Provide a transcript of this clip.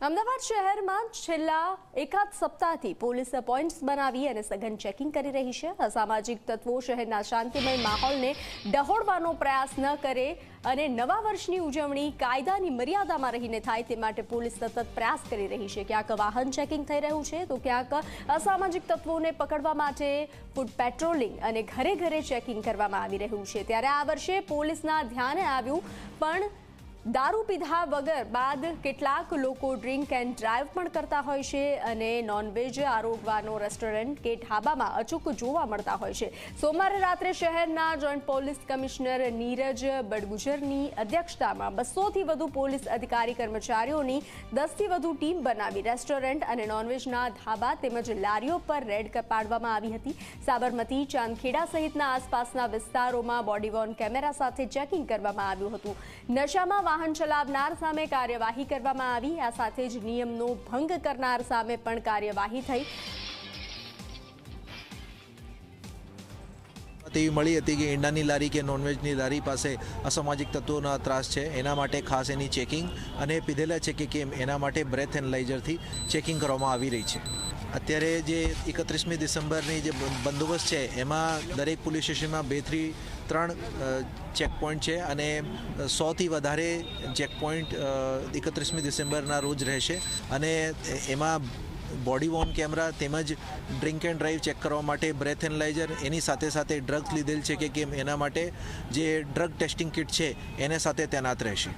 અમદાવાદ શહેરમાં છેલ્લા એકાદ સપ્તાહથી પોલીસ પોઈન્ટ્સ બનાવી અને સઘન ચેકિંગ કરી રહી છે। અસામાજિક તત્વો શહેરના શાંતિમય માહોલને ડહોળવાનો પ્રયાસ ન કરે અને નવા વર્ષની ઉજવણી કાયદાની મર્યાદામાં રહીને થાય તે માટે પોલીસ સતત પ્રયાસ કરી રહી છે। ક્યાંક વાહન ચેકિંગ થઈ રહ્યું છે તો ક્યાંક અસામાજિક તત્વોને પકડવા માટે ફૂટ પેટ્રોલિંગ અને ઘરે ઘરે ચેકિંગ કરવામાં આવી રહ્યું છે। ત્યારે આ વર્ષે પોલીસના ધ્યાને આવ્યું પણ દારૂ પીધા વગર બાદ કેટલાક લોકો ડ્રિંક એન્ડ ડ્રાઈવ પણ કરતા હોય છે અને નોનવેજ આરોગવાનો રેસ્ટોરન્ટ કે ઢાબામાં અચૂક જોવા મળતા હોય છે। સોમવારે રાત્રે શહેરના જોઈન્ટ પોલીસ કમિશનર નીરજ બડગુજરની અધ્યક્ષતામાં 200થી વધુ પોલીસ અધિકારી કર્મચારીઓની 10થી વધુ ટીમ બનાવી રેસ્ટોરન્ટ અને નોનવેજના ઢાબા તેમજ લારીઓ પર રેડ પાડવામાં આવી હતી। સાબરમતી, ચાંદખેડા સહિતના આસપાસના વિસ્તારોમાં બોડી વોર્ન કેમેરા સાથે ચેકિંગ કરવામાં આવ્યું હતું। નશામાં વાહન ચલાવનાર સામે કાર્યવાહી કરવામાં આવી। આ સાથે જ નિયમનો ભંગ કરનાર સામે પણ કાર્યવાહી થઈ। તેવી મળી હતી કે ઈંડાની લારી કે નોનવેજની લારી પાસે અસામાજિક તત્વોના ત્રાસ છે, એના માટે ખાસ એની ચેકિંગ અને પીધેલા છે કે કેમ એના માટે બ્રેથ એનાલાઇઝરથી ચેકિંગ કરવામાં આવી રહી છે। અત્યારે જે 31મી ડિસેમ્બરની જે બંદોબસ્ત છે એમાં દરેક પોલીસ સ્ટેશનમાં 2 થી 3 ચેકપોઈન્ટ છે અને 100થી વધારે ચેકપોઈન્ટ 31મી ડિસેમ્બરના રોજ રહેશે અને એમાં બોડી વોર્ન કેમેરા તેમજ ડ્રિંક એન્ડ ડ્રાઈવ ચેક કરવા માટે બ્રેથ એનાલાઇઝર, એની સાથે સાથે ડ્રગ્સ લીધેલ છે કે કેમ એના માટે જે ડ્રગ ટેસ્ટિંગ કિટ છે એને સાથે તૈનાત રહેશે।